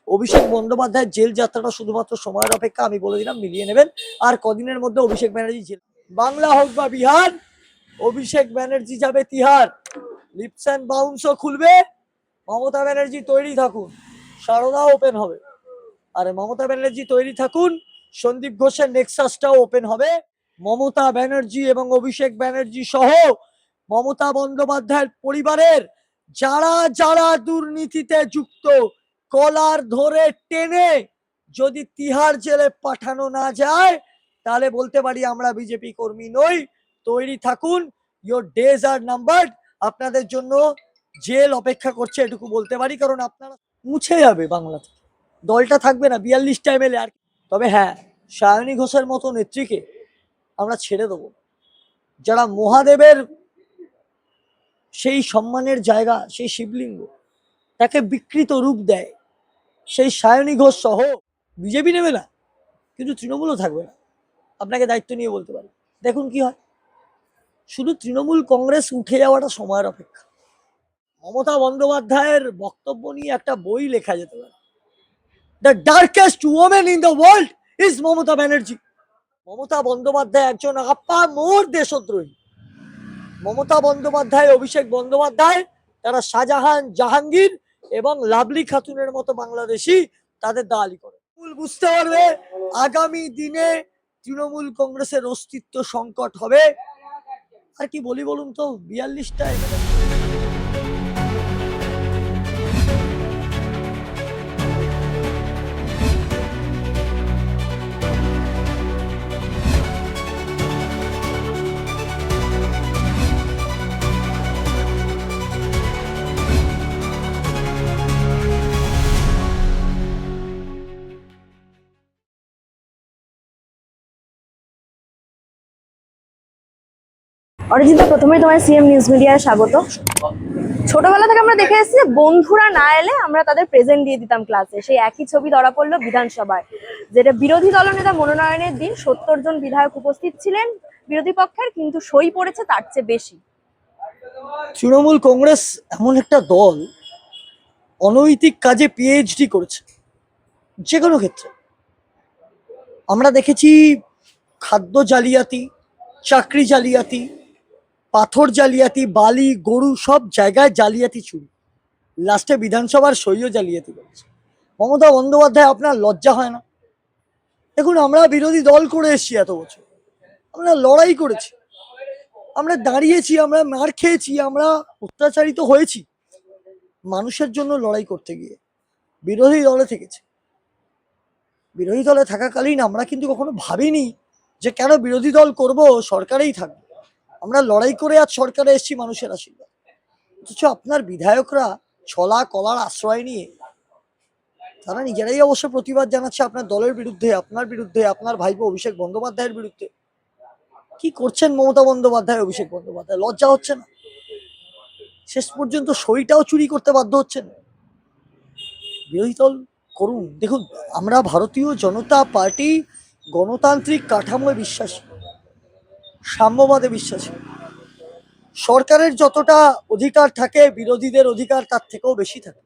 অভিষেক বন্দ্যোপাধ্যায়ের জেল যাত্রাটা শুধুমাত্র সময়ের অপেক্ষা। আমি বলে দিলাম, মিলিয়ে নেবেন। আর কদিনের মধ্যে অভিষেক ব্যানার্জি জেল, বাংলা হোক বা বিহার, অভিষেক ব্যানার্জি যাবে তিহার। লিপস অ্যান্ড বাউন্সও খুলবে। মমতা ব্যানার্জি তৈরি থাকুন, সারদা ওপেন হবে। আর মমতা ব্যানার্জি তৈরি থাকুন, সন্দীপ ঘোষের নেক্সাসটাও ওপেন হবে। মমতা ব্যানার্জি এবং অভিষেক ব্যানার্জি সহ মমতা বন্দ্যোপাধ্যায়ের পরিবারের যারা যারা দুর্নীতিতে যুক্ত, কলার ধরে টেনে যদি তিহার জেলে পাঠানো না যায়, তাহলে বলতে পারি আমরা বিজেপি কর্মী নই। তৈরি থাকুন, ইয়োর ডেজ আর নাম্বারড। আপনাদের জন্য জেল অপেক্ষা করছে, এটুকু বলতে পারি, কারণ আপনারা মুছে যাবে বাংলা থেকে, দলটা থাকবে না 42টা এমএলএ আর। তবে হ্যাঁ, সায়নী ঘোষের মতো নেত্রীকে আমরা ছেড়ে দেবো। যারা মহাদেবের সেই সম্মানের জায়গা, সেই শিবলিঙ্গ, তাকে বিকৃত রূপ দেয়, সেই সায়নী ঘোষ সহ বিজেপি নেবে না, কিন্তু তৃণমূলও থাকবে না। আপনাকে দায়িত্ব নিয়ে বলতে পারি, দেখুন কি হয়। শুধু তৃণমূল কংগ্রেস উঠে যাওয়াটা সময়ের অপেক্ষা। মমতা বন্দ্যোপাধ্যায়ের বক্তব্য নিয়ে একটা বই লেখা যেতে পারে। The darkest women in the world is Mamata Banerjee. Mamata Bandyopadhyay একজন আপামর দেশদ্রোহী। মমতা বন্দ্যোপাধ্যায়, অভিষেক বন্দ্যোপাধ্যায়, তারা শাহজাহান, জাহাঙ্গীর এবং লাভলি খাতুনের মতো বাংলাদেশি তাদের দালালি করে। বুঝতে পারবে আগামী দিনে তৃণমূল কংগ্রেসের অস্তিত্ব সংকট হবে। আর কি বলি বলুন তো, 42টা অরিজিৎদা, প্রথমে তোমার সিএম নিউজ মিডিয়ায় স্বাগত। ছোটবেলা থেকে আমরা দেখে এসেছি বন্ধুরা না এলে আমরা তাদের প্রেজেন্ট দিয়ে দিতাম ক্লাসে। সেই একই ছবি ধরা পড়লো বিধানসভায়, যেটা বিরোধী দলনেতা মনোনয়নের দিন 70 জন বিধায়ক উপস্থিত ছিলেন বিরোধী পক্ষের, কিন্তু সই পড়েছে তার চেয়ে বেশি। তৃণমূল কংগ্রেস এমন একটা দল, অনৈতিক কাজে পিএইচডি করেছে যে কোনো ক্ষেত্রে। আমরা দেখেছি খাদ্য জালিয়াতি, চাকরি জালিয়াতি, পাথর জালিয়াতি, বালি, গরু, সব জায়গায় জালিয়াতি, চুরি, লাস্টে বিধানসভার সইও জালিয়াতি করেছে। মমতা বন্দ্যোপাধ্যায়, আপনার লজ্জা হয় না? দেখুন, আমরা বিরোধী দল করে এসেছি এত বছর, আমরা লড়াই করেছি, আমরা দাঁড়িয়েছি, আমরা মার খেয়েছি, আমরা অত্যাচারিত হয়েছি। মানুষের জন্য লড়াই করতে গিয়ে বিরোধী দলে থেকেছি। বিরোধী দলে থাকাকালীন আমরা কিন্তু কখনো ভাবিনি যে কেন বিরোধী দল করব, সরকারেই থাকবো। আমরা লড়াই করে আজ সরকারে এসেছি মানুষের আশীর্বাদ। অথচ আপনার বিধায়করা ছলা কলার আশ্রয় নিয়ে তারা নিজেরাই অবশ্য প্রতিবাদ জানাচ্ছে আপনার দলের বিরুদ্ধে, আপনার বিরুদ্ধে, আপনার ভাইপো অভিষেক বন্দ্যোপাধ্যায়ের বিরুদ্ধে। কি করছেন মমতা বন্দ্যোপাধ্যায়, অভিষেক বন্দ্যোপাধ্যায়? লজ্জা হচ্ছে না? শেষ পর্যন্ত সইটাও চুরি করতে বাধ্য হচ্ছেন। বিরোধী দল করুন। দেখুন, আমরা ভারতীয় জনতা পার্টি গণতান্ত্রিক কাঠামোয় বিশ্বাসী, সাম্যবাদে বিশ্বাসী। সরকারের যতটা অধিকার থাকে, বিরোধীদের অধিকার তার থেকেও বেশি থাকে।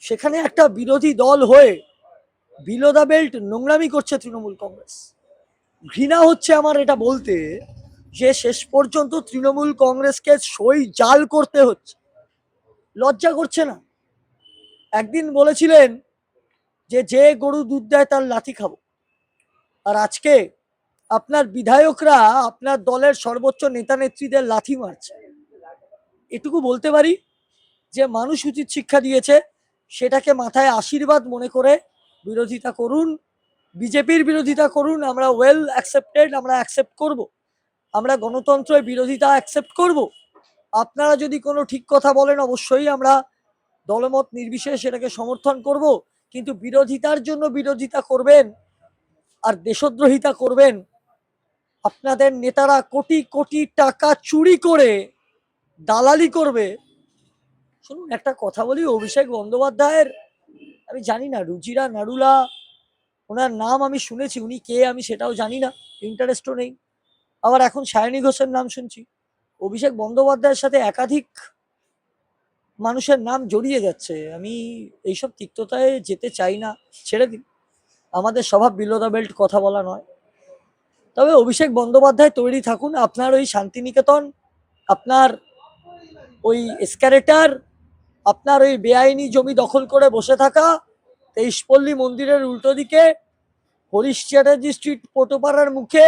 সেখানে একটা বিরোধী দল হয়ে বিলো দ্য বেল্ট নোংরামি করছে তৃণমূল কংগ্রেস। ঘৃণা হচ্ছে আমার এটা বলতে, যে শেষ পর্যন্ত তৃণমূল কংগ্রেসকে সই জাল করতে হচ্ছে। লজ্জা করছে না? একদিন বলেছিলেন যে যে গরু দুধ দেয় তার লাথি খাবো, আর আজকে আপনার বিধায়করা আপনার দলের সর্বোচ্চ নেতা নেত্রীদের লাথি মারছে। এটুকু বলতে পারি যে মানুষ উচিত শিক্ষা দিয়েছে, সেটাকে মাথায় আশীর্বাদ মনে করে বিরোধিতা করুন, বিজেপির বিরোধিতা করুন। আমরা ওয়েল অ্যাকসেপ্টেড, আমরা অ্যাকসেপ্ট করব, আমরা গণতন্ত্রের বিরোধিতা অ্যাকসেপ্ট করব। আপনারা যদি কোনো ঠিক কথা বলেন, অবশ্যই আমরা দলমত নির্বিশেষে সেটাকে সমর্থন করব। কিন্তু বিরোধিতার জন্য বিরোধিতা করবেন আর দেশদ্রোহিতা করবেন, আপনাদের নেতারা কোটি কোটি টাকা চুরি করে দালালি করবে। শুনুন, একটা কথা বলি, অভিষেক বন্দ্যোপাধ্যায়ের আমি জানি না, রুচিরা নাড়ুলা ওনার নাম আমি শুনেছি, উনি কে আমি সেটাও জানি না, ইন্টারেস্টও নেই। আবার এখন সায়নী ঘোষের নাম শুনছি। অভিষেক বন্দ্যোপাধ্যায়ের সাথে একাধিক মানুষের নাম জড়িয়ে যাচ্ছে। আমি এইসব তিক্ততায় যেতে চাই না, ছেড়ে দিন। আমাদের স্বভাব বিলো দ্য বেল্ট কথা বলা নয়। তবে অভিষেক বন্দ্যোপাধ্যায় তৈরি থাকুন। আপনার ওই শান্তিনিকেতন, আপনার ওই এসক্যালেটার, আপনার ওই বেআইনি জমি দখল করে বসে থাকা, 23পল্লী মন্দিরের উল্টো দিকে হরিশ চ্যাটার্জি স্ট্রিট পোটোপাড়ার মুখে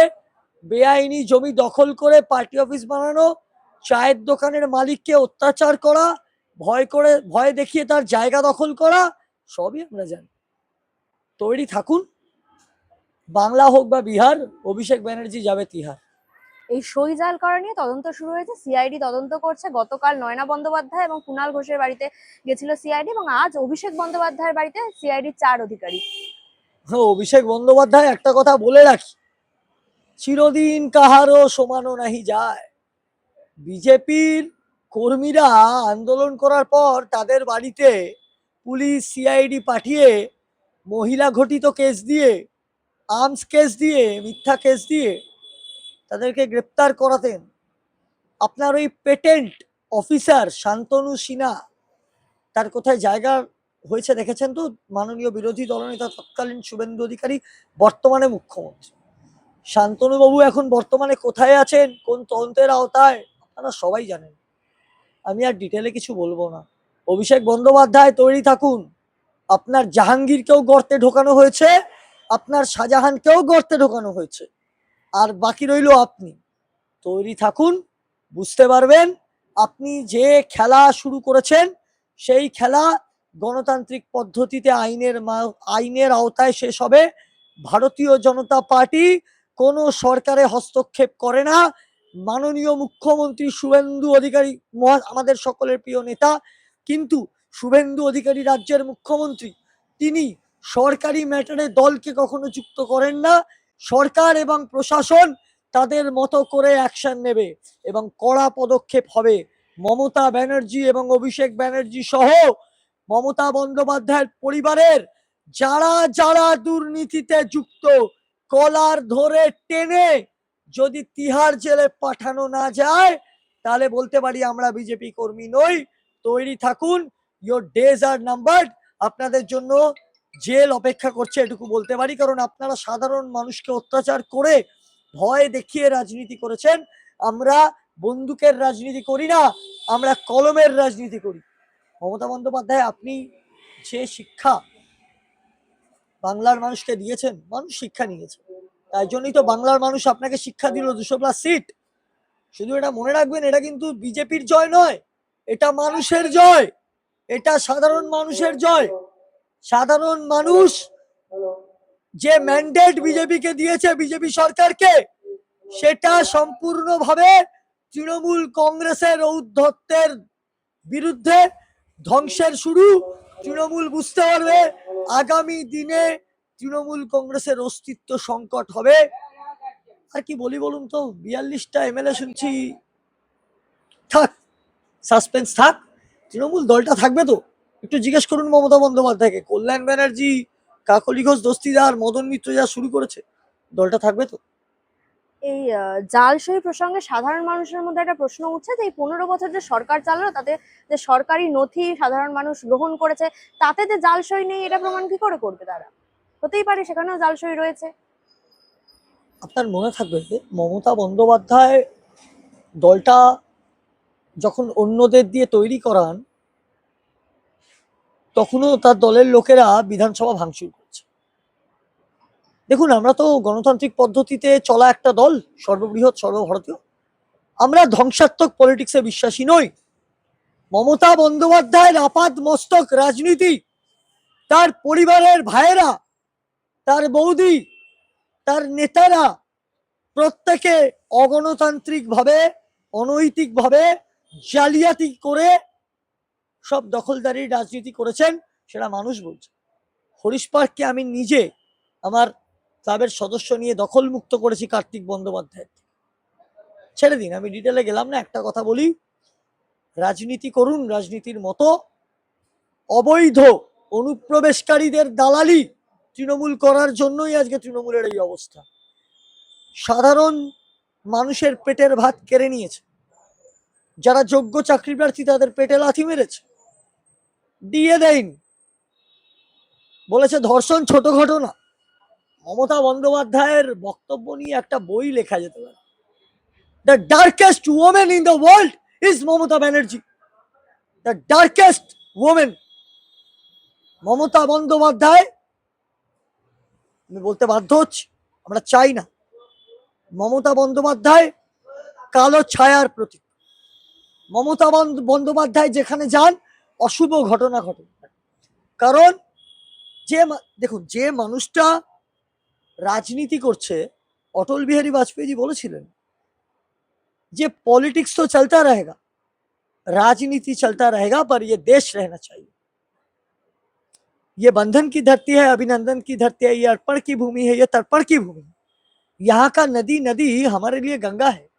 বেআইনি জমি দখল করে পার্টি অফিস বানানো, চায়ের দোকানের মালিককে অত্যাচার করা, ভয় দেখিয়ে তার জায়গা দখল করা, সবই আমরা জানি। তৈরি থাকুন। বাংলা হোক বা বিহার, অভিষেক ব্যানার্জি যাবে তিহার। এই সই জাল করা নিয়ে তদন্ত শুরু হয়েছে, সিআইডি তদন্ত করছে। গতকাল নয়না বন্দ্যোপাধ্যায় এবং কুণাল ঘোষের বাড়িতে গেছিল সিআইডি, এবং আজ অভিষেক বন্দ্যোপাধ্যায়ের বাড়িতে সিআইডির 4 অধিকারী। অভিষেক বন্দ্যোপাধ্যায় একটা কথা বলে রাখি, চিরদিন কাহারও সমানো নাহি যায়। বিজেপির কর্মীরা আন্দোলন করার পর তাদের বাড়িতে পুলিশ সিআইডি পাঠিয়ে মহিলা ঘটিত কেস দিয়ে, আর্মস কেস দিয়ে, মিথ্যা কেস দিয়ে তাদেরকে গ্রেপ্তার করাতেন। আপনার ওই পেটেন্ট অফিসার শান্তনু সিনহা, তার কোথায় জায়গা হয়েছে দেখেছেন তো? মাননীয় বিরোধী দলনেতা তৎকালীন শুভেন্দু অধিকারী, বর্তমানে মুখ্যমন্ত্রী। শান্তনুবাবু এখন বর্তমানে কোথায় আছেন, কোন তদন্তের আওতায়, আপনারা সবাই জানেন। আমি আর ডিটেলে কিছু বলবো না। অভিষেক বন্দ্যোপাধ্যায় তৈরি থাকুন। আপনার জাহাঙ্গীরকেও গর্তে ঢোকানো হয়েছে, আপনার শাহজাহানকেও গর্তে ঢোকানো হয়েছে, আর বাকি রইল আপনি। তৈরি থাকুন, বুঝতে পারবেন আপনি যে খেলা শুরু করেছেন সেই খেলা গণতান্ত্রিক পদ্ধতিতে আইনের আওতায় শেষ হবে। ভারতীয় জনতা পার্টি কোনো সরকারে হস্তক্ষেপ করে না। মাননীয় মুখ্যমন্ত্রী শুভেন্দু অধিকারী আমাদের সকলের প্রিয় নেতা, কিন্তু শুভেন্দু অধিকারী রাজ্যের মুখ্যমন্ত্রী, তিনি সরকারি ম্যাটারে দলকে কখনো যুক্ত করেন না। সরকার এবং প্রশাসন তাদের মতো করে অ্যাকশন নেবে এবং কড়া পদক্ষেপ হবে। মমতা ব্যানার্জি এবং অভিষেক ব্যানার্জি সহ মমতা বন্দ্যোপাধ্যায়ের পরিবারের যারা যারা দুর্নীতিতে যুক্ত, কলার ধরে টেনে যদি তিহার জেলে পাঠানো না যায়, তাহলে বলতে পারি আমরা বিজেপি কর্মী নই। তৈরি থাকুন, ইয়োর ডেজ আর নাম্বারড। আপনাদের জন্য জেল অপেক্ষা করছে, এটুকু বলতে পারি, কারণ আপনারা সাধারণ মানুষকে অত্যাচার করে ভয় দেখিয়ে রাজনীতি করেছেন। আমরা বন্দুকের রাজনীতি করি না, আমরা কলমের রাজনীতি করি। মমতা বন্দ্যোপাধ্যায়, আপনি যে শিক্ষা বাংলার মানুষকে দিয়েছেন, মানুষ শিক্ষা নিয়েছে, তাই জন্যই তো বাংলার মানুষ আপনাকে শিক্ষা দিল 200+ সিট। শুধু এটা মনে রাখবেন, এটা কিন্তু বিজেপির জয় নয়, এটা মানুষের জয়, এটা সাধারণ মানুষের জয়। সাধারণ মানুষ যে ম্যান্ডেট বিজেপিকে দিয়েছে, বিজেপি সরকারকে, সেটা সম্পূর্ণভাবে তৃণমূল কংগ্রেসের ঔদ্ধত্যের বিরুদ্ধে ধ্বংসের শুরু। তৃণমূল বুঝতে পারবে আগামী দিনে তৃণমূল কংগ্রেসের অস্তিত্ব সংকট হবে। আর কি বলি বলুন তো, 42টা এমএলএ শুনছি, থাক, সাসপেন্স থাক। তৃণমূল দলটা থাকবে তো? একটু জিজ্ঞেস করুন মমতা বন্দ্যোপাধ্যায়কে। কল্যাণ ব্যানার্জি, কাকলি ঘোষ দস্তিদার, মদন মিত্র যা শুরু করেছে, দলটা থাকবে তো? এই জাল সই প্রসঙ্গে সাধারণ মানুষের মধ্যে একটা প্রশ্ন উঠছে যে এই 15 বছর যে সরকার চালালো, তাতে যে সরকারি নথি সাধারণ মানুষ গ্রহণ করেছে, তাতে যে জাল সই নেই, এটা প্রমাণ কি করে করবে তারা? হতেই পারে সেখানেও জাল সই রয়েছে। আপনার মনে থাকবে মমতা বন্দ্যোপাধ্যায় দলটা যখন অন্যদের দিয়ে তৈরি করান, তখনও তার দলের লোকেরা বিধানসভা ভাঙচুর করছে। দেখুন, আমরা তো গণতান্ত্রিক পদ্ধতিতে চলা একটা দল, সর্ববৃহৎ সর্বভারতীয়। আমরা ধ্বংসাত্মক পলিটিক্সে বিশ্বাসী নই। মমতা বন্দ্যোপাধ্যায়ের আপাত মস্তক রাজনীতি, তার পরিবারের ভাইয়েরা, তার বৌদি, তার নেতারা প্রত্যেকে অগণতান্ত্রিকভাবে, অনৈতিকভাবে জালিয়াতি করে সব দখলদারির রাজনীতি করেছেন, সেটা মানুষ বলছে। হরিশ পার্ককে আমি নিজে আমার ক্লাবের সদস্য নিয়ে দখল মুক্ত করেছি কার্তিক বন্দ্যোপাধ্যায়। ছেড়ে দিন, আমি ডিটেলে গেলাম না। একটা কথা বলি, রাজনীতি করুন রাজনীতির মতো। অবৈধ অনুপ্রবেশকারীদের দালালি তৃণমূল করার জন্যই আজকে তৃণমূলের এই অবস্থা। সাধারণ মানুষের পেটের ভাত কেড়ে নিয়েছে। যারা যোগ্য চাকরি প্রার্থী, তাদের পেটে লাথি মেরেছে। দিয়ে দেয়নি, বলেছে ধর্ষণ ছোট ঘটনা। মমতা বন্দ্যোপাধ্যায়ের বক্তব্য নিয়ে একটা বই লেখা যেতে পারে। The darkest women in the world is Mamata Banerjee. The darkest women Mamata Bandyopadhyay. আমি বলতে বাধ্য হচ্ছি, আমরা চাই না। মমতা বন্দ্যোপাধ্যায় কালো ছায়ার প্রতীক। মমতা বন্দ্যোপাধ্যায় যেখানে যান অশুভ ঘটনা ঘটে। কারণ দেখুন, যে মানুষটা রাজনীতি করছে, অটল বিহারী বাজपेयी जी বলেছিলেন যে पॉलिटिक्स तो चलता रहेगा, राजनीति चलता रहेगा, पर ये देश रहना चाहिए। ये बंधन की धरती है, अभिनंदन की धरती है, ये अर्पण की भूमि है, ये तर्पण की भूमि है। यहाँ का नदी नदी हमारे लिए गंगा है,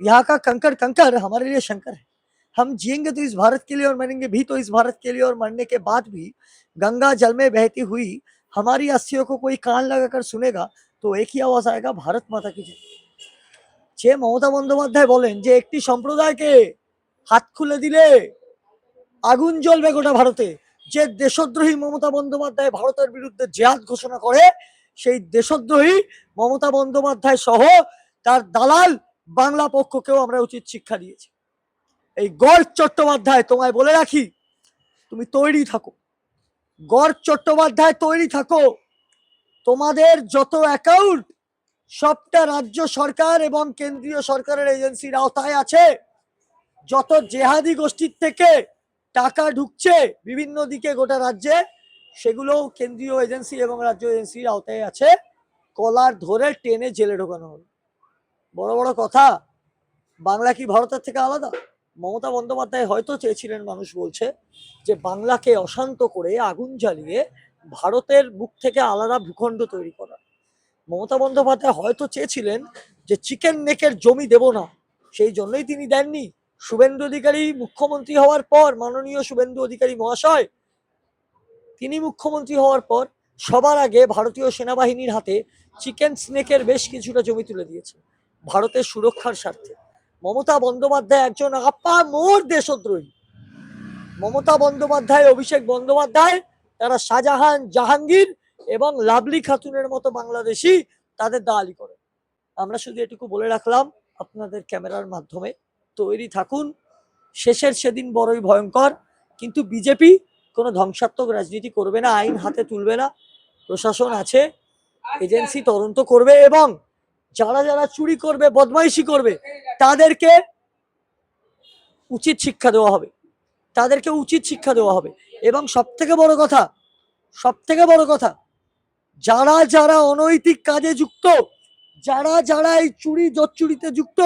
यहाँ का कंकड़ कंकड़ हमारे लिए शंकर है। हम जिएंगे तो इस भारत के लिए और मरेंगे भी तो इस भारत के लिए, और मरने के बाद भी गंगा जल में बहती हुई हमारी अस्थियों को कोई कान लगाकर सुनेगा तो एक ही आवाज आएगा, भारत माता की जय। যে মমতা বন্দ্যোপাধ্যায় বলেন যে একটি সম্প্রদায়কে হাত খুলে দিলে আগুন জ্বলবে গোটা ভারতে, যে দেশদ্রোহী মমতা বন্দ্যোপাধ্যায় ভারতের বিরুদ্ধে জেহাদ ঘোষণা করে, সেই দেশদ্রোহী মমতা বন্দ্যোপাধ্যায় সহ তার দালাল বাংলা পক্ষকেও আমরা উচিত শিক্ষা দিয়েছি। এই গর্গ চট্টোপাধ্যায়, তোমায় বলে রাখি, তুমি তৈরি থাকো। গর্গ চট্টোপাধ্যায় তৈরি থাকো। তোমাদের যত অ্যাকাউন্ট সবটা রাজ্য সরকার এবং কেন্দ্রীয় সরকারের এজেন্সির আওতায় আছে। যত জেহাদি গোষ্ঠীর থেকে টাকা ঢুকছে বিভিন্ন দিকে গোটা রাজ্যে, সেগুলো কেন্দ্রীয় এজেন্সি এবং রাজ্য এজেন্সির আওতায় আছে। কলার ধরে টেনে জেলে ঢোকানো হবে। বড় বড় কথা। বাংলা কি ভারতের থেকে আলাদা? মমতা বন্দ্যোপাধ্যায় হয়তো চেয়েছিলেন, মানুষ বলছে, যে বাংলাকে অশান্ত করে আগুন জ্বালিয়ে ভারতের বুক থেকে আলাদা ভূখণ্ড তৈরি করা। মমতা বন্দ্যোপাধ্যায় হয়তো চেয়েছিলেন যে চিকেন নেকের জমি দেব না, সেই জন্যই তিনি দেননি। শুভেন্দু অধিকারী মুখ্যমন্ত্রী হওয়ার পর, মাননীয় শুভেন্দু অধিকারী মহাশয়, তিনি মুখ্যমন্ত্রী হওয়ার পর সবার আগে ভারতীয় সেনাবাহিনীর হাতে চিকেন স্নেকের বেশ কিছুটা জমি তুলে দিয়েছে ভারতের সুরক্ষার স্বার্থে। মমতা বন্দ্যোপাধ্যায় একজন আপামর দেশদ্রোহী। মমতা বন্দ্যোপাধ্যায়, অভিষেক বন্দ্যোপাধ্যায়, তারা শাহজাহান, জাহাঙ্গীর এবং লাভলি খাতুনের মতো বাংলাদেশি তাদের দালালি করে। আমরা শুধু এটুকু বলে রাখলাম আপনাদের ক্যামেরার মাধ্যমে, তৈরি থাকুন। শেষের সেদিন বড়ই ভয়ঙ্কর, কিন্তু বিজেপি কোনো ধ্বংসাত্মক রাজনীতি করবে না, আইন হাতে তুলবে না। প্রশাসন আছে, এজেন্সি তদন্ত করবে, এবং যারা যারা চুরি করবে, বদমাইশি করবে, তাদেরকে উচিত শিক্ষা দেওয়া হবে। তাদেরকে উচিত শিক্ষা দেওয়া হবে। এবং সব থেকে বড় কথা, যারা যারা অনৈতিক কাজে যুক্ত, যারা যারা এই চুরি জোচ্চুরিতে যুক্ত,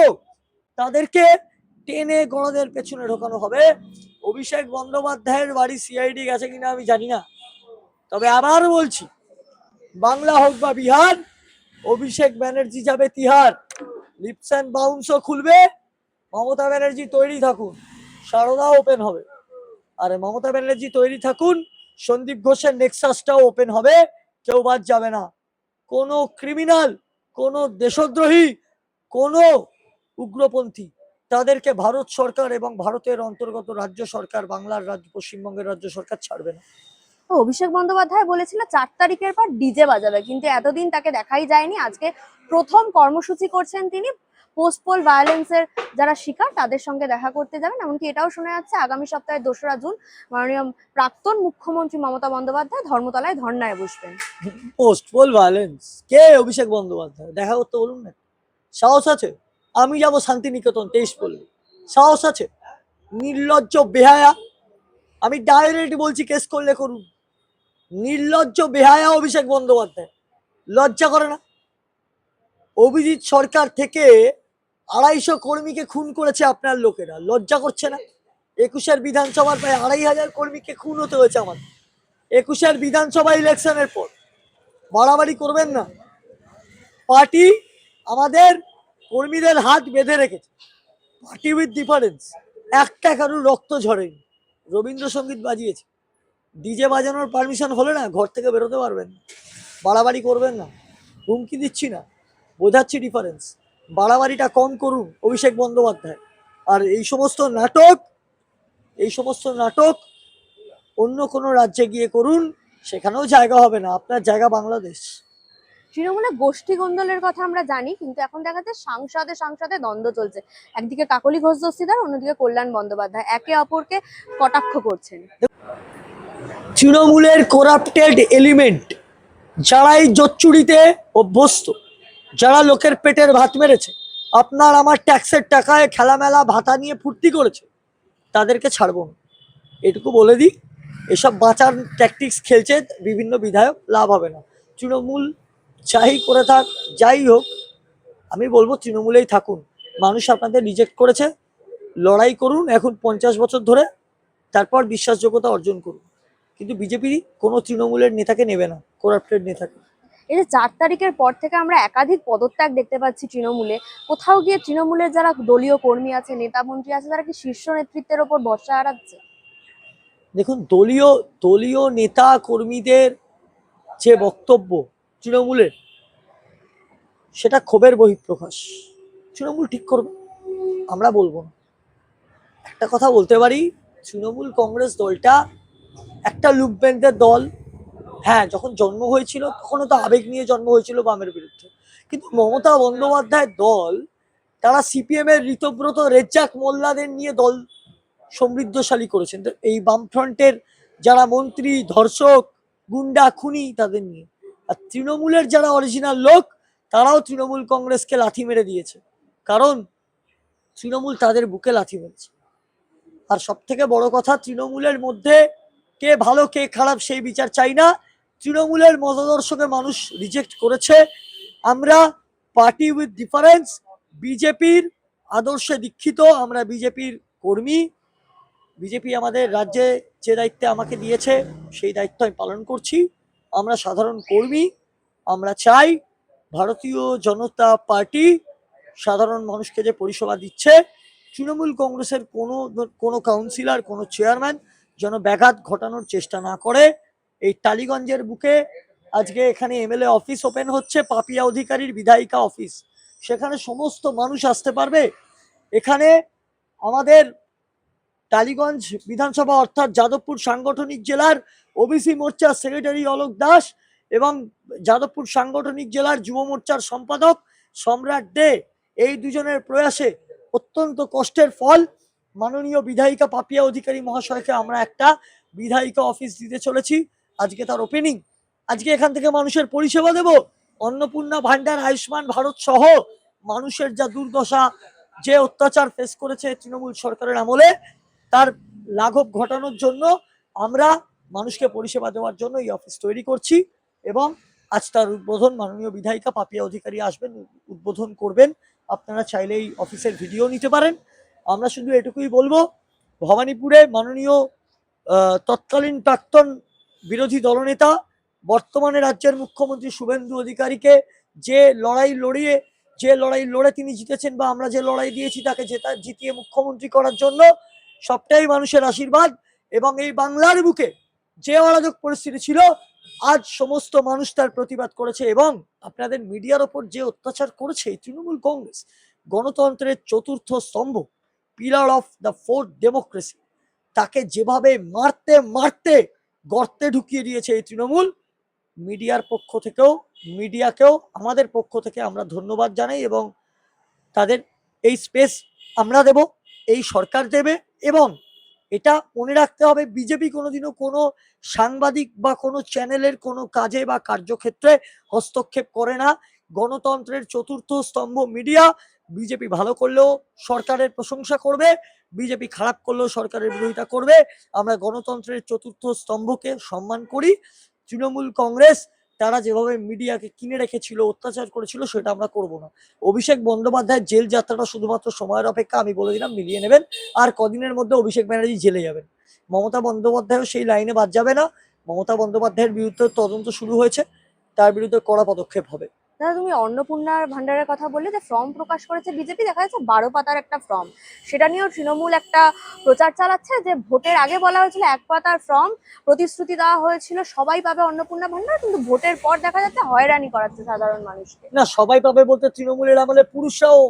তাদেরকে টেনে গণদের পেছনে ঢোকানো হবে। অভিষেক বন্দ্যোপাধ্যায়ের বাড়ি সিআইডি গেছে কিনা আমি জানি না, তবে আবার বলছি, বাংলা হোক বা বিহার, অভিষেক ব্যানার্জি যাবে তিহার। লিপস অ্যান্ড বাউন্সও খুলবে। মমতা ব্যানার্জি তৈরি থাকুন, সারদা ওপেন হবে। আর মমতা ব্যানার্জি তৈরি থাকুন, সন্দীপ ঘোষের নেক্সাসটাও ওপেন হবে, কেউ বাদ যাবে না। কোনো ক্রিমিনাল, কোনো দেশদ্রোহী, কোনো উগ্রপন্থী, তাদেরকে ভারত সরকার এবং ভারতের অন্তর্গত রাজ্য সরকার, বাংলার রাজ্য, পশ্চিমবঙ্গের রাজ্য সরকার ছাড়বে না। অভিষেক বন্দ্যোপাধ্যায় বলেছিল 4 তারিখের পর ডিজে বাজাবে, কিন্তু এতদিন তাকে দেখাই যায়নি। আজকে প্রথম কর্মসূচি করছেন তিনি, পোস্টপোল ভায়োলেন্সের যারা শিকার তাদের সঙ্গে দেখা করতে যাবেন। এমনকি এটাও শোনা যাচ্ছে আগামী সপ্তাহে 2রা জুন মাননীয় প্রাক্তন মুখ্যমন্ত্রী মমতা বন্দ্যোপাধ্যায় ধর্মতলায় ধর্নায় বসবেন। পোস্টপোল ভায়োলেন্স কে? অভিষেক বন্দ্যোপাধ্যায় দেখা করতে বলুন না, সাহস আছে? আমি যাবো শান্তিনিকেতন 23 পড়লে, সাহস আছে? নির্লজ্জ বেহায়া, আমি ডাইরেক্ট বলছি, কেস করলে করুন। নির্লজ্জ বেহায়া অভিষেক বন্দ্যোপাধ্যায়, লজ্জা করে না? অভিজিৎ সরকার থেকে 250 কর্মীকে খুন করেছে আপনার লোকেরা, লজ্জা করছে না? 21-এর বিধানসভার প্রায় 2500 কর্মীকে খুন হতে হয়েছে আমাদের 21-এর বিধানসভা ইলেকশনের পর। বাড়াবাড়ি করবেন না। পার্টি আমাদের কর্মীদের হাত বেঁধে রেখেছে, পার্টি উইথ ডিফারেন্স। একটা কারোর রক্ত ঝরেনি, রবীন্দ্রসঙ্গীত বাজিয়েছে। ডিজে বাজানোর পারমিশন হলে না ঘর থেকে বেরোতে পারবেন না। বাড়াবাড়ি করবেন না, হুমকি দিচ্ছি না, বোঝাচ্ছি ডিফারেন্স। বাড়াবাড়িটা কম করুন অভিষেক বন্দ্যোপাধ্যায়। আর এই সমস্ত নাটক অন্য কোনো রাজ্যে গিয়ে করুন, সেখানেও জায়গা হবে না, আপনার জায়গা বাংলাদেশ। তৃণমূলে গোষ্ঠী কোন্দলের কথা আমরা জানি, কিন্তু এখন দেখা যাচ্ছে সাংসদে সাংসদে দ্বন্দ্ব চলছে। একদিকে কাকলি ঘোষ দস্তিদার, অন্যদিকে কল্যাণ বন্দ্যোপাধ্যায় একে অপরকে কটাক্ষ করছেন। তৃণমূলের করাপ্টেড এলিমেন্ট, যারা এই জোচ্চুরিতে অভ্যস্ত, যারা লোকের পেটের ভাত মেরেছে, আপনার আমার ট্যাক্সের টাকায় খেলামেলা ভাতা নিয়ে ফুর্তি করেছে, তাদেরকে ছাড়বো না, এটুকু বলে দিই। এসব বাঁচার ট্যাকটিক্স খেলছে বিভিন্ন বিধায়ক, লাভ হবে না। তৃণমূল যাই করে থাক, যাই হোক, আমি বলবো তৃণমূলেই থাকুন। মানুষ আপনাদের রিজেক্ট করেছে, লড়াই করুন এখন 50 বছর ধরে, তারপর বিশ্বাসযোগ্যতা অর্জন করুন। কিন্তু বিজেপি কোনো তৃণমূলের নেতাকে নেবে না, করাপ্টেড নেতাকে। এই যে 4 তারিখের পর থেকে আমরা একাধিক পদত্যাগ দেখতে পাচ্ছি তৃণমূলে, কোথাও গিয়ে তৃণমূলের যারা দলীয় কর্মী আছে, নেতা মন্ত্রী আছে, তারা কি শীর্ষ নেতৃত্বের ওপর ভরসা হারাচ্ছে? দেখুন, দলীয় দলীয় নেতা কর্মীদের যে বক্তব্য তৃণমূলের, সেটা ক্ষোভের বহিঃপ্রকাশ। তৃণমূল ঠিক করবে, আমরা বলবো না। একটা কথা বলতে পারি, তৃণমূল কংগ্রেস দলটা একটা লুকব্যান্ডের দল। হ্যাঁ, যখন জন্ম হয়েছিল তখনও তো আবেগ নিয়ে জন্ম হয়েছিল বামের বিরুদ্ধে, কিন্তু মমতা বন্দ্যোপাধ্যায়ের দল, তারা সিপিএম এর ঋতব্রত রেজ্জাক মোল্লাদের নিয়ে দল সমৃদ্ধশালী করেছেন। তো এই বামফ্রন্টের যারা মন্ত্রী, ধর্ষক, গুন্ডা, খুনি, তাদের নিয়ে। আর তৃণমূলের যারা অরিজিনাল লোক, তারাও তৃণমূল কংগ্রেসকে লাথি মেরে দিয়েছে, কারণ তৃণমূল তাদের বুকে লাথি মেরেছে। আর সব থেকে বড় কথা, তৃণমূলের মধ্যে কে ভালো কে খারাপ সেই বিচার চাই না। তৃণমূলের মতাদর্শকে মানুষ রিজেক্ট করেছে। আমরা পার্টি উইথ ডিফারেন্স, বিজেপির আদর্শে দীক্ষিত, আমরা বিজেপির কর্মী। বিজেপি আমাদের রাজ্যে যে দায়িত্বে আমাকে দিয়েছে, সেই দায়িত্ব আমি পালন করছি। আমরা সাধারণ কর্মী, আমরা চাই ভারতীয় জনতা পার্টি সাধারণ মানুষকে যে পরিষেবা দিচ্ছে, তৃণমূল কংগ্রেসের কোনো কাউন্সিলর, কোনো চেয়ারম্যান যেন ব্যাঘাত ঘটানোর চেষ্টা না করে। এই টালিগঞ্জের বুকে আজকে এখানে এমএলএ অফিস ওপেন হচ্ছে, পাপিয়া অধিকারীর বিধায়িকা অফিস, সেখানে সমস্ত মানুষ আসতে পারবে। এখানে আমাদের টালিগঞ্জ বিধানসভা অর্থাৎ যাদবপুর সাংগঠনিক জেলার ওবিসি মোর্চার সেক্রেটারি অলোক দাস এবং যাদবপুর সাংগঠনিক জেলার যুব মোর্চার সম্পাদক সম্রাট দে, এই দুজনের প্রয়াসে অত্যন্ত কষ্টের ফল মাননীয় বিধায়িকা পাপিয়া অধিকারী মহাশয়কে আমরা একটা বিধায়িকা অফিস দিতে চলেছি। আজকে তার ওপেনিং। আজকে এখান থেকে মানুষের পরিষেবা দেব। অন্নপূর্ণা ভান্ডার, আয়ুষ্মান ভারত সহ মানুষের যা দুর্দশা, যে অত্যাচার ফেস করেছে তৃণমূল সরকারের আমলে, তার লাঘব ঘটানোর জন্য আমরা মানুষকে পরিষেবা দেওয়ার জন্য এই অফিস তৈরি করছি। এবং আজ তার উদ্বোধন মাননীয় বিধায়িকা পাপিয়া অধিকারী আসবেন, উদ্বোধন করবেন। আপনারা চাইলে এই অফিসের ভিডিও নিতে পারেন। আমরা শুধু এটুকুই বলবো, ভবানীপুরে মাননীয় তৎকালীন প্রাক্তন বিরোধী দলনেতা, বর্তমানে রাজ্যের মুখ্যমন্ত্রী শুভেন্দু অধিকারীকে যে লড়াই লড়ে তিনি জিতেছেন, বা আমরা যে লড়াই দিয়েছি তাকে জিতিয়ে মুখ্যমন্ত্রী করার জন্য, সবটাই মানুষের আশীর্বাদ। এবং এই বাংলার বুকে যে অরাজক পরিস্থিতি ছিল, আজ সমস্ত মানুষ তার প্রতিবাদ করেছে। এবং আপনাদের মিডিয়ার ওপর যে অত্যাচার করেছে তৃণমূল কংগ্রেস, গণতন্ত্রের চতুর্থ স্তম্ভ, pillar of the fourth democracy, তাকে যেভাবে মারতে মারতে গর্তে ঢুকিয়ে দিয়েছে এই তৃণমূল, মিডিয়াকেও আমাদের পক্ষ থেকে আমরা ধন্যবাদ জানাই। এবং তাদের এই স্পেস আমরা দেব, এই সরকার দেবে। এবং এটা মনে রাখতে হবে, বিজেপি কোনোদিনও কোনো সাংবাদিক বা কোনো চ্যানেলের কোনো কাজে বা কার্যক্ষেত্রে হস্তক্ষেপ করে না। গণতন্ত্রের চতুর্থ স্তম্ভ মিডিয়া, বিজেপি ভালো করলেও সরকারের প্রশংসা করবে, বিজেপি খারাপ করলেও সরকারের বিরোধিতা করবে। আমরা গণতন্ত্রের চতুর্থ স্তম্ভকে সম্মান করি। তৃণমূল কংগ্রেস তারা যেভাবে মিডিয়াকে কিনে রেখেছিল, অত্যাচার করেছিল, সেটা আমরা করব না। অভিষেক বন্দ্যোপাধ্যায়ের জেল যাত্রাটা শুধুমাত্র সময়ের অপেক্ষা, আমি বলে দিলাম, মিলিয়ে নেবেন। আর কদিনের মধ্যে অভিষেক ব্যানার্জি জেলে যাবেন। মমতা বন্দ্যোপাধ্যায়ও সেই লাইনে বাদ যাবে না। মমতা বন্দ্যোপাধ্যায়ের বিরুদ্ধে তদন্ত শুরু হয়েছে, তার বিরুদ্ধে কড়া পদক্ষেপ হবে। দাদা, তুমি অন্নপূর্ণার ভান্ডারের কথা বললে, যে ফর্ম প্রকাশ করেছে বিজেপি, দেখা যাচ্ছে 12 পাতার একটা ফর্ম, সেটা নিয়েও তৃণমূল একটা প্রচার চালাচ্ছে যে ভোটের আগে বলা হয়েছিল 1 পাতার ফর্ম, প্রতিশ্রুতি দেওয়া হয়েছিল সবাই পাবে অন্নপূর্ণা ভান্ডার, কিন্তু ভোটের পর দেখা যাচ্ছে হয়রানি করাচ্ছে সাধারণ মানুষকে। না, সবাই পাবে বলতে তৃণমূলের আমলে পুরুষরাও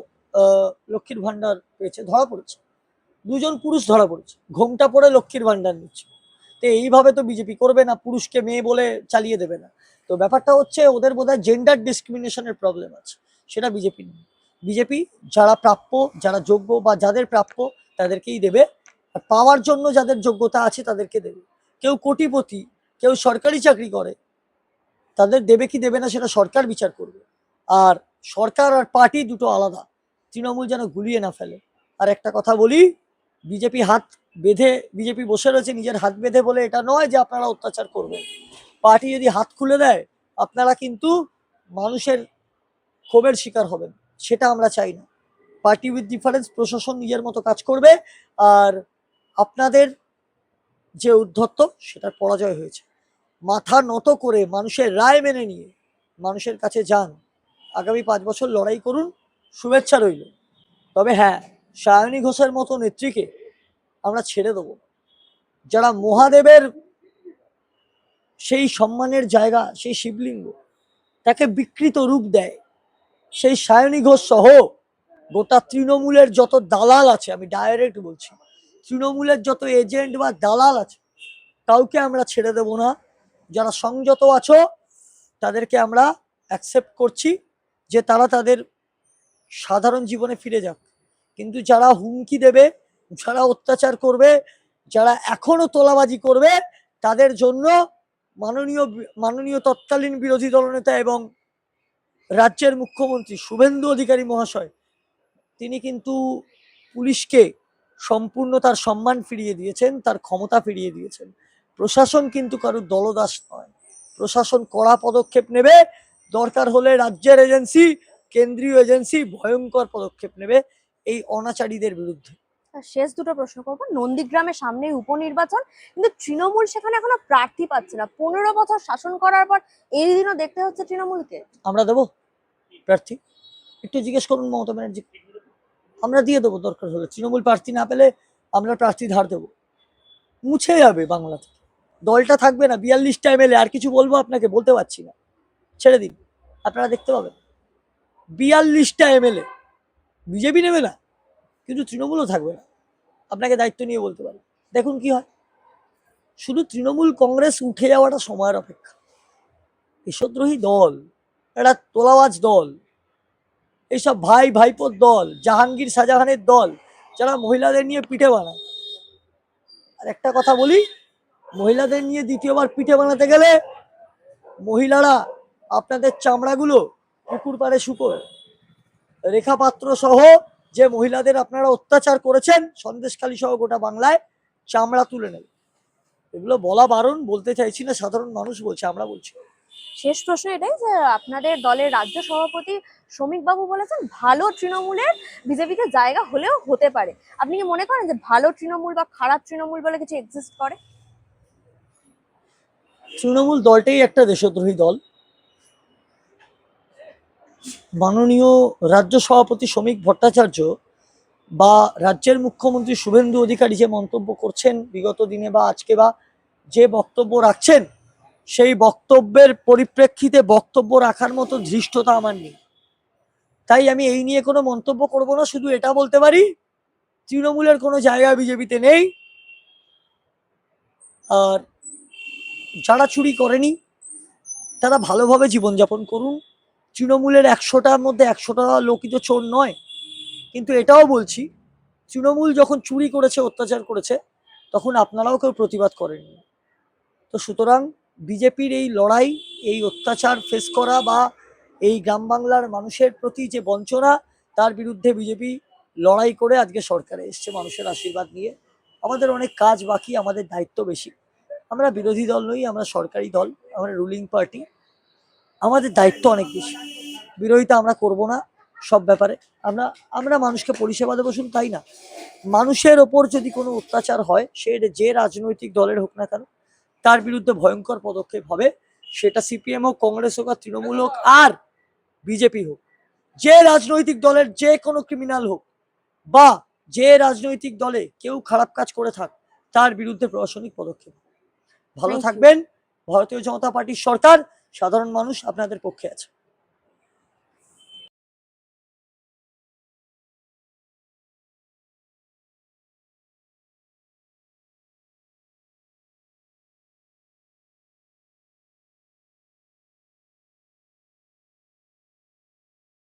লক্ষ্মীর ভান্ডার পেয়েছে, ধরা পড়েছে। 2 জন পুরুষ ধরা পড়েছে, ঘোমটা পরে লক্ষ্মীর ভান্ডার নিচ্ছে। তো এইভাবে তো বিজেপি করবে না, পুরুষকে মেয়ে বলে চালিয়ে দেবে না। তো ব্যাপারটা হচ্ছে ওদের বোধহয় জেন্ডার ডিসক্রিমিনেশনের প্রবলেম আছে, সেটা বিজেপি নেই। বিজেপি যারা প্রাপ্য, যারা যোগ্য বা যাদের প্রাপ্য তাদেরকেই দেবে, আর পাওয়ার জন্য যাদের যোগ্যতা আছে তাদেরকে দেবে। কেউ কোটিপতি, কেউ সরকারি চাকরি করে, তাদের দেবে কি দেবে না সেটা সরকার বিচার করবে। আর সরকার আর পার্টি দুটো আলাদা, তৃণমূল যেন গুলিয়ে না ফেলে। আর একটা কথা বলি, বিজেপি হাত বেঁধে, বিজেপি বসে রয়েছে নিজের হাত বেঁধে বলে এটা নয় যে আপনারা অত্যাচার করবেন। পার্টি যদি হাত খুলে দেয় আপনারা কিন্তু মানুষের ক্ষোভের শিকার হবেন, সেটা আমরা চাই না। পার্টি উইথ ডিফারেন্স, প্রশাসন নিজের মতো কাজ করবে, আর আপনাদের যে উদ্ধত্ত সেটার পরাজয় হয়েছে। মাথা নত করে মানুষের রায় মেনে নিয়ে মানুষের কাছে যান, আগামী 5 বছর লড়াই করুন, শুভেচ্ছা রইল। তবে হ্যাঁ, সায়নী ঘোষের মতো নেত্রীকে আমরা ছেড়ে দেবো। যারা মহাদেবের সেই সম্মানের জায়গা, সেই শিবলিঙ্গ, তাকে বিকৃত রূপ দেয়, সেই সায়নী ঘোষ সহ গোটা তৃণমূলের যত দালাল আছে, আমি ডাইরেক্ট বলছি, তৃণমূলের যত এজেন্ট বা দালাল আছে, কাউকে আমরা ছেড়ে দেব না। যারা সংযত আছো তাদেরকে আমরা অ্যাকসেপ্ট করছি যে তারা তাদের সাধারণ জীবনে ফিরে যাক, কিন্তু যারা হুমকি দেবে, যারা অত্যাচার করবে, যারা এখনো তোলাবাজি করবে, তাদের জন্য মাননীয় তৎকালীন বিরোধী দলনেতা এবং রাজ্যের মুখ্যমন্ত্রী শুভেন্দু অধিকারী মহাশয়, তিনি কিন্তু পুলিশকে সম্পূর্ণ তার সম্মান ফিরিয়ে দিয়েছেন, তার ক্ষমতা ফিরিয়ে দিয়েছেন। প্রশাসন কিন্তু কারোর দলদাস নয়, প্রশাসন কড়া পদক্ষেপ নেবে, দরকার হলে রাজ্যের এজেন্সি, কেন্দ্রীয় এজেন্সি ভয়ঙ্কর পদক্ষেপ নেবে এই অনাচারীদের বিরুদ্ধে। আর শেষ দুটো প্রশ্ন করবো। নন্দীগ্রামের সামনে উপনির্বাচন, কিন্তু তৃণমূল সেখানে এখনো প্রার্থী পাচ্ছে না। 15 বছর শাসন করার পর এই দিনও দেখতে হচ্ছে তৃণমূলকে। আমরা দেবো প্রার্থী, একটু জিজ্ঞেস করুন মমতা ব্যানার্জি, আমরা দিয়ে দেবো। দরকার হলে তৃণমূল প্রার্থী না পেলে আমরা প্রার্থী ধার দেবো, মুছে যাবে বাংলা থেকে, দলটা থাকবে না। 42টা এমএলএ, আর কিছু বলবো আপনাকে বলতে পারছি না, ছেড়ে দিন, আপনারা দেখতে পাবেন। 42টা এমএলএ, বিজেপি নেবে না, কিন্তু তৃণমূলও থাকবে না, আপনাকে দায়িত্ব নিয়ে বলতে পারি। দেখুন কি হয়। শুধু তৃণমূল কংগ্রেস উঠে যাওয়াটা সময়ের অপেক্ষা। দেশদ্রোহী দল, একটা তোলাবাজ দল, এইসব ভাই ভাইপোর দল, জাহাঙ্গীর শাহজাহানের দল, যারা মহিলাদের নিয়ে পিঠে বানায়। আর একটা কথা বলি, মহিলাদের নিয়ে দ্বিতীয়বার পিঠে বানাতে গেলে মহিলারা আপনাদের চামড়াগুলো পুকুর পাড়ে শুকোয়। রেখা পাত্র সহ যে মহিলাদের আপনারা অত্যাচার করেছেন সন্দেশখালী সহ গোটা বাংলায়, চামড়া তুলে নেবে। এগুলো বলা বারণ, বলতে চাইছি না, সাধারণ মানুষ বলছে, আমরা বলছি। শেষ প্রশ্ন এটাই যে আপনাদের দলের রাজ্য সভাপতি শ্রমিক বাবু বলেছেন ভালো তৃণমূলের বিজেপিতে জায়গা হলেও হতে পারে। আপনি কি মনে করেন যে ভালো তৃণমূল বা খারাপ তৃণমূল বলে কিছু এক্সিস্ট করে? তৃণমূল দলটাই একটা দেশদ্রোহী দল। মাননীয় রাজ্য সভাপতি শ্রমিক ভট্টাচার্য বা রাজ্যের মুখ্যমন্ত্রী শুভেন্দু অধিকারী যে মন্তব্য করছেন বিগত দিনে বা আজকে, বা যে বক্তব্য রাখছেন, সেই বক্তব্যের পরিপ্রেক্ষিতে বক্তব্য রাখার মতো ধৃষ্টতা আমার নেই। তাই আমি এই নিয়ে কোনো মন্তব্য করব না। শুধু এটা বলতে পারি, তৃণমূলের কোনো জায়গা বিজেপিতে নেই। আর যারা চুরি করেনি তারা ভালোভাবে জীবনযাপন করুন। তৃণমূলের 100টার মধ্যে 100টা লোকই তো চোর নয়। কিন্তু এটাও বলছি, তৃণমূল যখন চুরি করেছে, অত্যাচার করেছে, তখন আপনারাও কেউ প্রতিবাদ করেননি। তো সুতরাং বিজেপির এই লড়াই, এই অত্যাচার ফেস করা বা এই গ্রাম বাংলার মানুষের প্রতি যে বঞ্চনা, তার বিরুদ্ধে বিজেপি লড়াই করে আজকে সরকারে এসছে মানুষের আশীর্বাদ নিয়ে। আমাদের অনেক কাজ বাকি, আমাদের দায়িত্ব বেশি। আমরা বিরোধী দল নই, আমরা সরকারি দল, আমরা রুলিং পার্টি, আমাদের দায়িত্ব অনেক বেশি। বিরোধিতা আমরা করব না সব ব্যাপারে। আমরা আমরা মানুষকে পরিষেবা দেবো, শুধু তাই না, মানুষের ওপর যদি কোনো অত্যাচার হয়, সে যে রাজনৈতিক দলের হোক না কেন, তার বিরুদ্ধে ভয়ঙ্কর পদক্ষেপ হবে। সেটা সিপিএম হোক, কংগ্রেস হোক, আর তৃণমূল হোক, আর বিজেপি হোক। যে রাজনৈতিক দলের যে কোনো ক্রিমিনাল হোক বা যে রাজনৈতিক দলে কেউ খারাপ কাজ করে থাক, তার বিরুদ্ধে প্রশাসনিক পদক্ষেপ। ভালো থাকবেন। ভারতীয় জনতা পার্টির সরকার, সাধারণ মানুষ আপনাদের পক্ষে আছে।